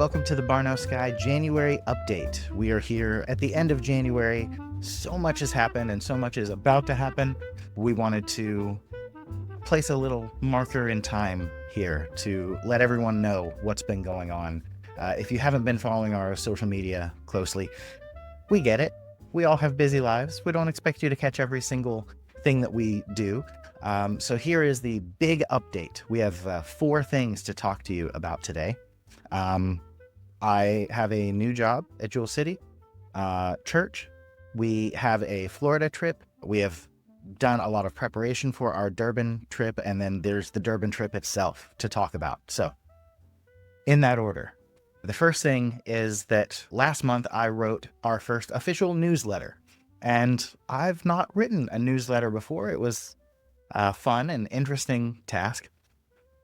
Welcome to the Barno Sky January update. We are here at the end of January. So much has happened and so much is about to happen. We wanted to place a little marker in time here to let everyone know what's been going on. If you haven't been following our social media closely, we get it. We all have busy lives. We don't expect you to catch every single thing that we do. So here is the big update. We have 4 things to talk to you about today. I have a new job at Jewel City Church. We have a Florida trip. We have done a lot of preparation for our Durban trip, and then there's the Durban trip itself to talk about. So in that order, the first thing is that last month I wrote our first official newsletter, and I've not written a newsletter before. It was a fun and interesting task.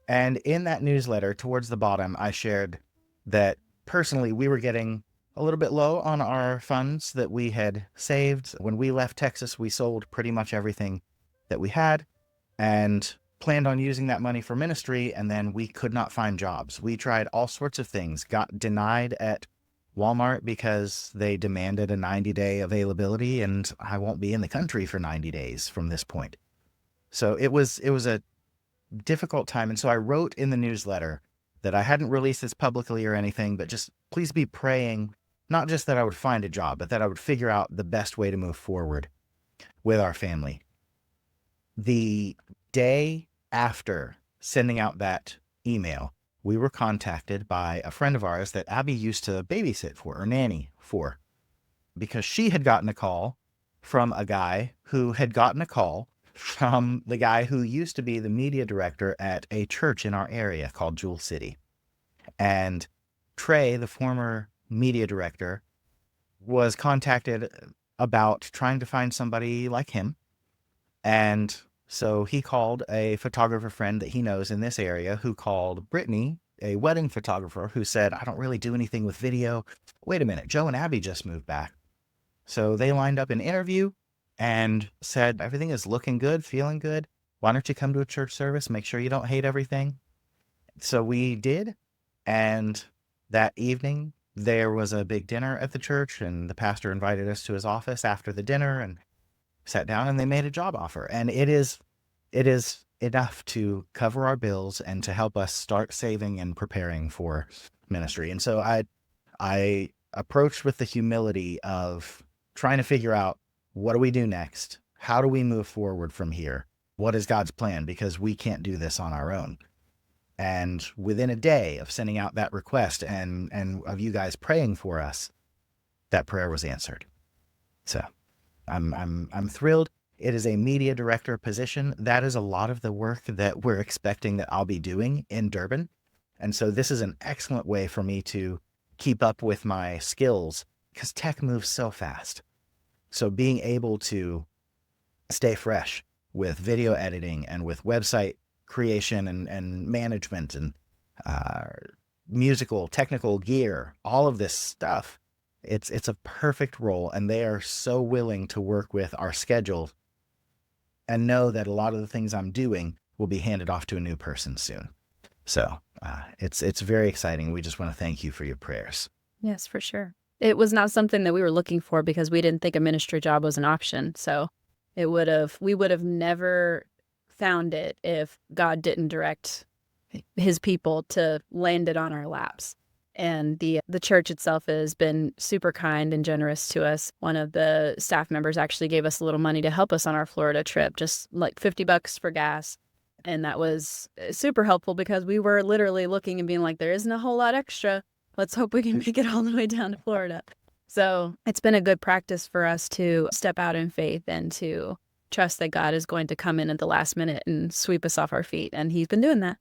And in that newsletter, towards the bottom, I shared that personally we were getting a little bit low on our funds that we had saved. When we left Texas, we sold pretty much everything that we had and planned on using that money for ministry, and then we could not find jobs. We tried all sorts of things, got denied at Walmart because they demanded a 90-day availability, and I won't be in the country for 90 days from this point. So it was a difficult time. And so I wrote in the newsletter that I hadn't released this publicly or anything, but just please be praying, not just that I would find a job, but that I would figure out the best way to move forward with our family. The day after sending out that email, we were contacted by a friend of ours that Abby used to babysit for, or nanny for, because she had gotten a call from a guy who had gotten a call from the guy who used to be the media director at a church in our area called Jewel City. And Trey, the former media director, was contacted about trying to find somebody like him. And so he called a photographer friend that he knows in this area, who called Brittany, a wedding photographer, who said, I don't really do anything with video. Wait a minute, Joe and Abby just moved back. So they lined up an interview and said, everything is looking good, feeling good. Why don't you come to a church service? Make sure you don't hate everything. So we did. And that evening, there was a big dinner at the church, and the pastor invited us to his office after the dinner and sat down, and they made a job offer. And it is enough to cover our bills and to help us start saving and preparing for ministry. And so I approached with the humility of trying to figure out, what do we do next? How do we move forward from here? What is God's plan? Because we can't do this on our own. And within a day of sending out that request and of you guys praying for us, that prayer was answered. So I'm thrilled. It is a media director position. That is a lot of the work that we're expecting that I'll be doing in Durban. And so this is an excellent way for me to keep up with my skills, because tech moves so fast. So being able to stay fresh with video editing and with website creation and management and musical, technical gear, all of this stuff, it's a perfect role. And they are so willing to work with our schedule and know that a lot of the things I'm doing will be handed off to a new person soon. So it's very exciting. We just want to thank you for your prayers. Yes, for sure. It was not something that we were looking for because we didn't think a ministry job was an option. So we would have never found it if God didn't direct his people to land it on our laps. And the church itself has been super kind and generous to us. One of the staff members actually gave us a little money to help us on our Florida trip, just like $50 for gas. And that was super helpful because we were literally looking and being like, there isn't a whole lot extra. Let's hope we can make it all the way down to Florida. So it's been a good practice for us to step out in faith and to trust that God is going to come in at the last minute and sweep us off our feet. And he's been doing that.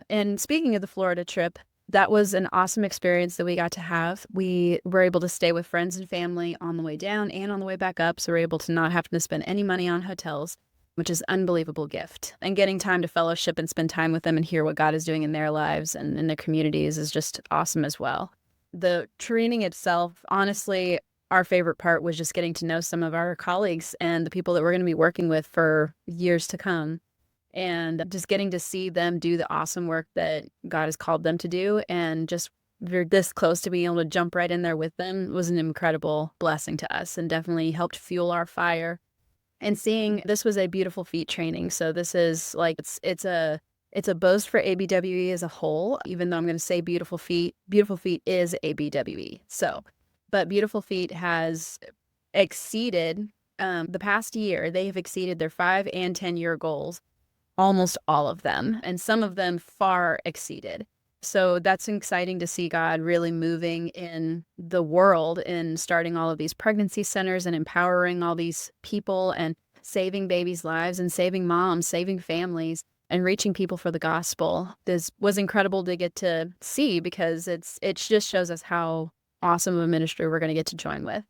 And speaking of the Florida trip, that was an awesome experience that we got to have. We were able to stay with friends and family on the way down and on the way back up. So we're able to not have to spend any money on hotels, which is an unbelievable gift. And getting time to fellowship and spend time with them and hear what God is doing in their lives and in their communities is just awesome as well. The training itself, honestly, our favorite part was just getting to know some of our colleagues and the people that we're going to be working with for years to come. And just getting to see them do the awesome work that God has called them to do, and just we're this close to being able to jump right in there with them was an incredible blessing to us and definitely helped fuel our fire. And seeing this was a beautiful feet training. So this is like it's a boast for ABWE as a whole, even though I'm going to say Beautiful Feet. Beautiful Feet is ABWE. So, but Beautiful Feet has exceeded the past year. They have exceeded their 5 and 10-year goals, almost all of them, and some of them far exceeded. So that's exciting to see God really moving in the world and starting all of these pregnancy centers and empowering all these people and saving babies' lives and saving moms, saving families, and reaching people for the gospel. This was incredible to get to see because it just shows us how awesome of a ministry we're going to get to join with.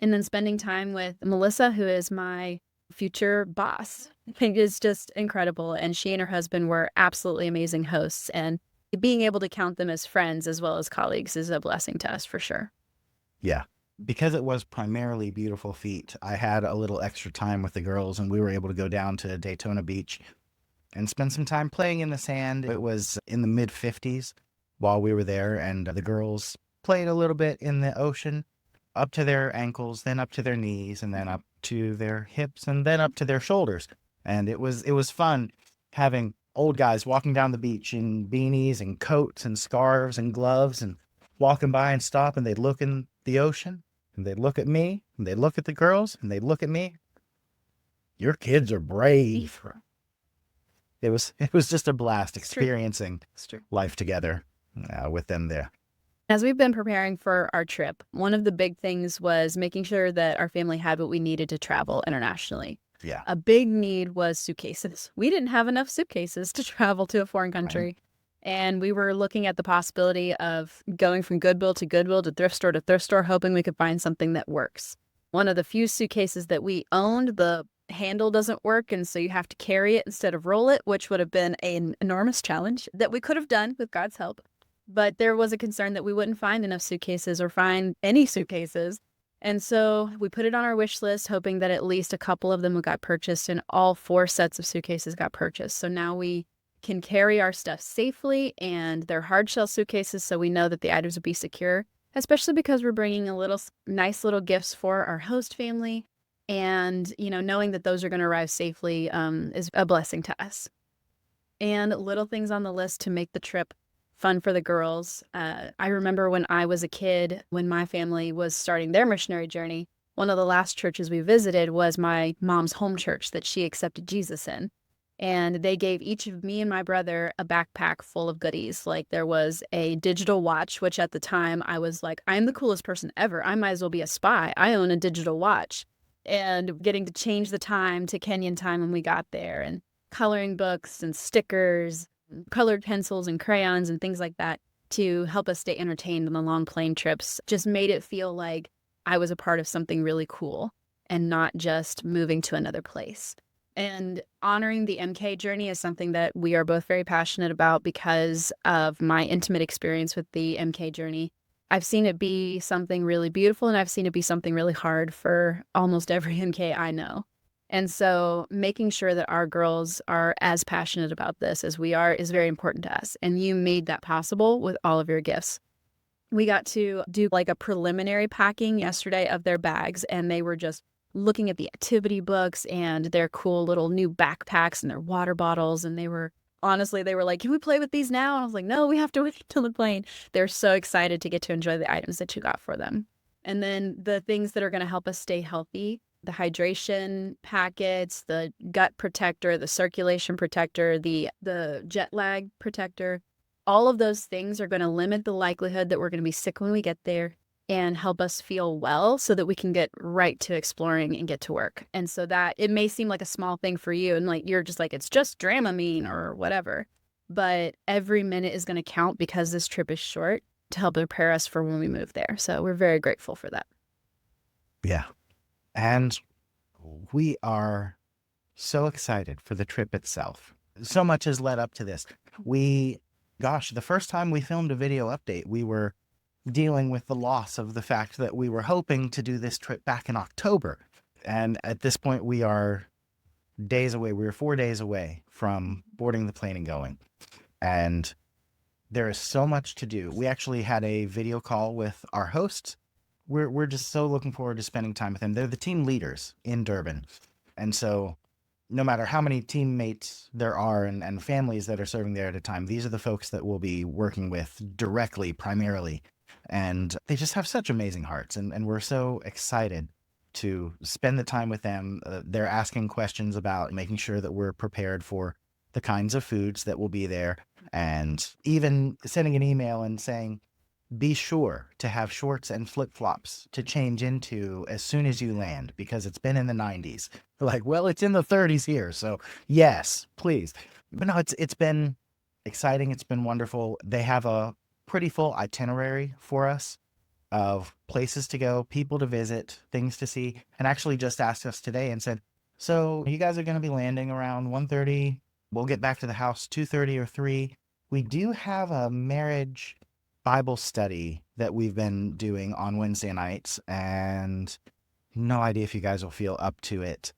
And then spending time with Melissa, who is my future boss, I think is just incredible. And she and her husband were absolutely amazing hosts. And being able to count them as friends as well as colleagues is a blessing to us for sure. Yeah. Because it was primarily Beautiful Feet, I had a little extra time with the girls, and we were able to go down to Daytona Beach and spend some time playing in the sand. It was in the mid 50s while we were there, and the girls played a little bit in the ocean, up to their ankles, then up to their knees, and then up to their hips, and then up to their shoulders. And it was fun having old guys walking down the beach in beanies and coats and scarves and gloves and walking by and stop, and they'd look in the ocean, and they'd look at me, and they'd look at the girls, and they'd look at me. Your kids are brave. It was just a blast experiencing life together with them there. As we've been preparing for our trip, one of the big things was making sure that our family had what we needed to travel internationally. Yeah. A big need was suitcases. We didn't have enough suitcases to travel to a foreign country. Right. And we were looking at the possibility of going from Goodwill to thrift store, hoping we could find something that works. One of the few suitcases that we owned, the handle doesn't work, and so you have to carry it instead of roll it, which would have been an enormous challenge that we could have done with God's help. But there was a concern that we wouldn't find enough suitcases or find any suitcases. And so we put it on our wish list, hoping that at least a couple of them got purchased, and all 4 sets of suitcases got purchased. So now we can carry our stuff safely, and they're hard shell suitcases, so we know that the items will be secure, especially because we're bringing nice little gifts for our host family. And, knowing that those are going to arrive safely is a blessing to us. And little things on the list to make the trip fun for the girls. I remember when I was a kid, when my family was starting their missionary journey, one of the last churches we visited was my mom's home church that she accepted Jesus in. And they gave each of me and my brother a backpack full of goodies. Like there was a digital watch, which at the time I was like, I'm the coolest person ever. I might as well be a spy. I own a digital watch. And getting to change the time to Kenyan time when we got there, and coloring books and stickers, colored pencils and crayons and things like that to help us stay entertained on the long plane trips just made it feel like I was a part of something really cool and not just moving to another place. And honoring the MK journey is something that we are both very passionate about because of my intimate experience with the MK journey. I've seen it be something really beautiful, and I've seen it be something really hard for almost every MK I know. And so making sure that our girls are as passionate about this as we are is very important to us. And you made that possible with all of your gifts. We got to do like a preliminary packing yesterday of their bags, and they were just looking at the activity books and their cool little new backpacks and their water bottles. And they were like, can we play with these now? And I was like, no, we have to wait till the plane. They're so excited to get to enjoy the items that you got for them. And then the things that are going to help us stay healthy, the hydration packets, the gut protector, the circulation protector, the jet lag protector, all of those things are going to limit the likelihood that we're going to be sick when we get there and help us feel well so that we can get right to exploring and get to work. And so that it may seem like a small thing for you and like you're just like, it's just Dramamine or whatever, but every minute is going to count because this trip is short to help prepare us for when we move there. So we're very grateful for that. Yeah. And we are so excited for the trip itself. So much has led up to this. The first time we filmed a video update, we were dealing with the loss of the fact that we were hoping to do this trip back in October. And at this point, we are days away. We were 4 days away from boarding the plane and going. And There is so much to do. We actually had a video call with our hosts. We're just so looking forward to spending time with them. They're the team leaders in Durban. And so no matter how many teammates there are and families that are serving there at a time, these are the folks that we'll be working with directly, primarily. And they just have such amazing hearts. And we're so excited to spend the time with them. They're asking questions about making sure that we're prepared for the kinds of foods that will be there, and even sending an email and saying, be sure to have shorts and flip-flops to change into as soon as you land, because it's been in the 90s. Like, well, it's in the 30s here, so yes, please. But no, it's been exciting. It's been wonderful. They have a pretty full itinerary for us of places to go, people to visit, things to see, and actually just asked us today and said, so you guys are going to be landing around 1:30. We'll get back to the house 2:30 or 3. We do have a marriage Bible study that we've been doing on Wednesday nights, and no idea if you guys will feel up to it.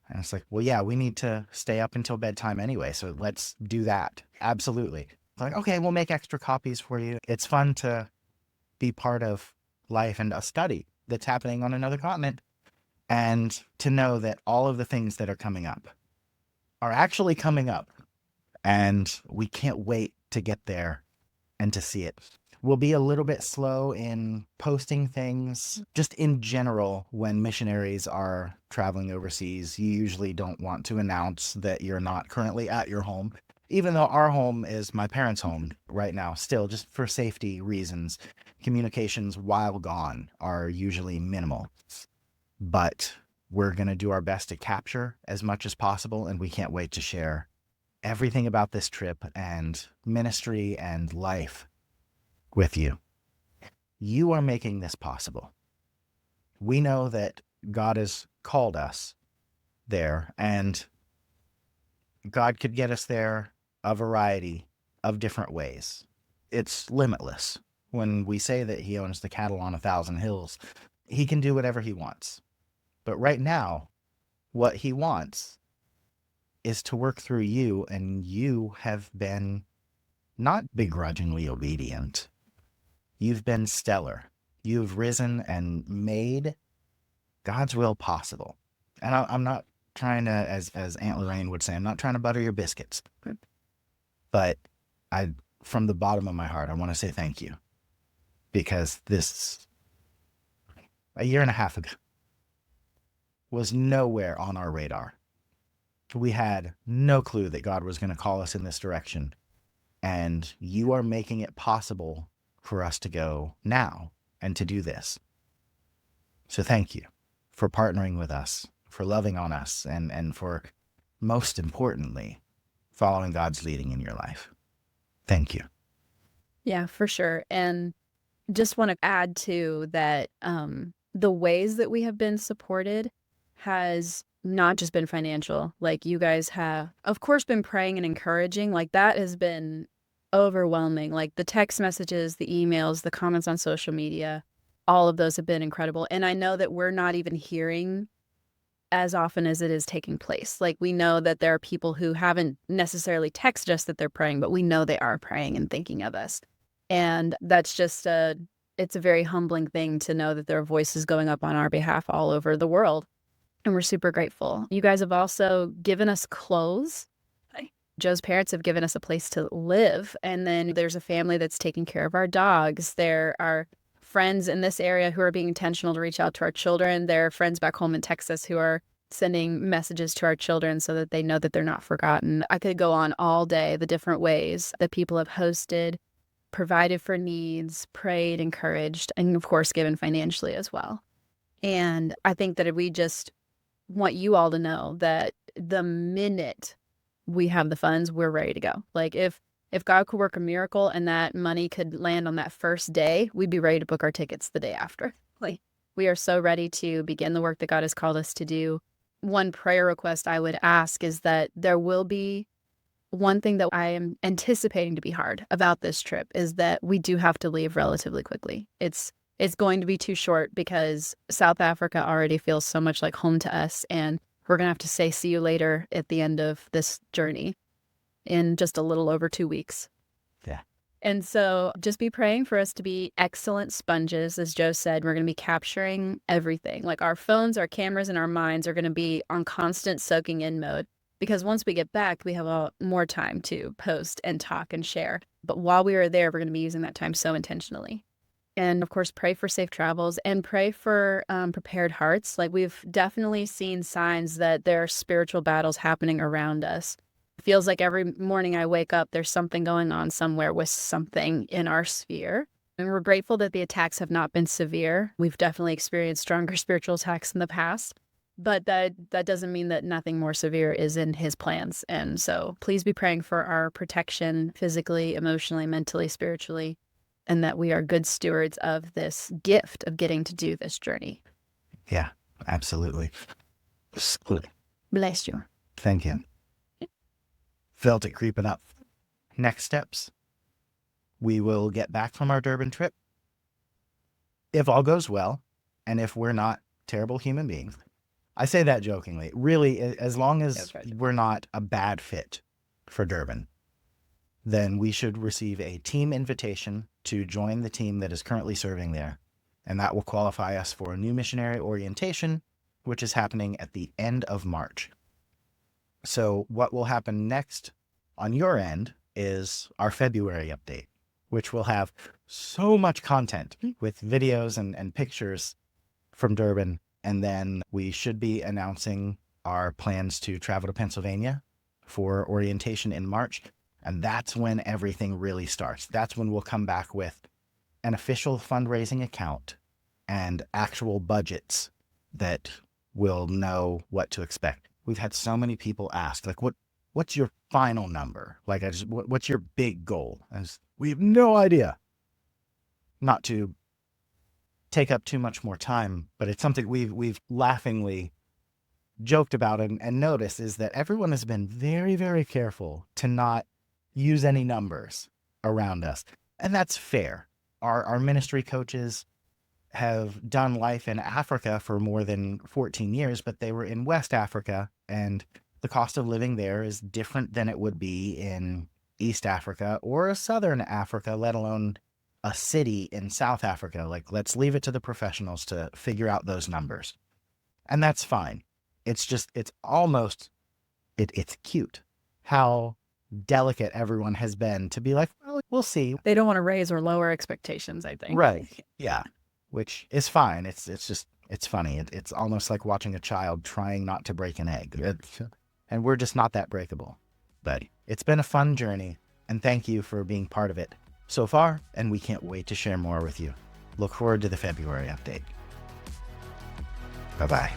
And it's like, well, yeah, we need to stay up until bedtime anyway, so let's do that. Absolutely. It's like, okay, we'll make extra copies for you. It's fun to be part of life and a study that's happening on another continent, and to know that all of the things that are coming up are actually coming up, and we can't wait to get there and to see it. We'll be a little bit slow in posting things. Just in general, when missionaries are traveling overseas, you usually don't want to announce that you're not currently at your home, even though our home is my parents' home right now. Still, just for safety reasons, communications while gone are usually minimal. But we're going to do our best to capture as much as possible, and we can't wait to share everything about this trip and ministry and life with you. You are making this possible. We know that God has called us there, and God could get us there a variety of different ways. It's limitless. When we say that he owns the cattle on 1,000 hills, he can do whatever he wants. But right now, what he wants is to work through you, and you have been not begrudgingly obedient. You've been stellar. You've risen and made God's will possible. And I'm not trying to, as Aunt Lorraine would say, I'm not trying to butter your biscuits. But from the bottom of my heart, I want to say thank you. Because this, a year and a half ago, was nowhere on our radar. We had no clue that God was going to call us in this direction. And you are making it possible for us to go now and to do this. So thank you for partnering with us, for loving on us, and for, most importantly, following God's leading in your life. Thank you. Yeah, for sure. And just want to add to that, the ways that we have been supported has not just been financial. Like, you guys have, of course, been praying and encouraging. Like, that has been overwhelming. Like, the text messages, the emails, the comments on social media, all of those have been incredible. And I know that we're not even hearing as often as it is taking place. Like, we know that there are people who haven't necessarily texted us that they're praying, but we know they are praying and thinking of us. And that's just it's a very humbling thing to know that there are voices going up on our behalf all over the world. And we're super grateful. You guys have also given us clothes. Joe's parents have given us a place to live. And then there's a family that's taking care of our dogs. There are friends in this area who are being intentional to reach out to our children. There are friends back home in Texas who are sending messages to our children so that they know that they're not forgotten. I could go on all day, the different ways that people have hosted, provided for needs, prayed, encouraged, and of course, given financially as well. And I think that we just want you all to know that the minute we have the funds, we're ready to go. Like, if God could work a miracle and that money could land on that first day, we'd be ready to book our tickets the day after. Like, we are so ready to begin the work that God has called us to do. One prayer request I would ask is that there will be one thing that I am anticipating to be hard about this trip is that we do have to leave relatively quickly. It's going to be too short because South Africa already feels so much like home to us, and we're going to have to say see you later at the end of this journey in just a little over 2 weeks. Yeah. And so just be praying for us to be excellent sponges. As Joe said, we're going to be capturing everything. Like our phones, our cameras, and our minds are going to be on constant soaking in mode. Because once we get back, we have more time to post and talk and share. But while we are there, we're going to be using that time so intentionally. And of course, pray for safe travels and pray for prepared hearts. Like we've definitely seen signs that there are spiritual battles happening around us. It feels like every morning I wake up, there's something going on somewhere with something in our sphere. And we're grateful that the attacks have not been severe. We've definitely experienced stronger spiritual attacks in the past. But that doesn't mean that nothing more severe is in his plans. And so please be praying for our protection physically, emotionally, mentally, spiritually, and that we are good stewards of this gift of getting to do this journey. Yeah, absolutely. Bless you. Thank you. Felt it creeping up. Next steps. We will get back from our Durban trip. If all goes well, and if we're not terrible human beings, I say that jokingly. Really, as long as we're not a bad fit for Durban, then we should receive a team invitation to join the team that is currently serving there. And that will qualify us for a new missionary orientation, which is happening at the end of March. So what will happen next on your end is our February update, which will have so much content with videos and pictures from Durban. And then we should be announcing our plans to travel to Pennsylvania for orientation in March. And that's when everything really starts. That's when we'll come back with an official fundraising account and actual budgets that we'll know what to expect. We've had so many people ask, like, what's your final number? Like, what's your big goal? We have no idea. Not to take up too much more time, but it's something we've laughingly joked about and noticed is that everyone has been very, very careful to not use any numbers around us. And that's fair. Our ministry coaches have done life in Africa for more than 14 years, but they were in West Africa, and the cost of living there is different than it would be in East Africa or Southern Africa, let alone a city in South Africa. Like, let's leave it to the professionals to figure out those numbers. And that's fine. It's just, it's cute how delicate everyone has been to be like, well, we'll see. They don't want to raise or lower expectations, I think. Right. Yeah. Which is fine. It's funny. It's almost like watching a child trying not to break an egg. And we're just not that breakable. But it's been a fun journey, and thank you for being part of it so far, and we can't wait to share more with you. Look forward to the February update. Bye-bye.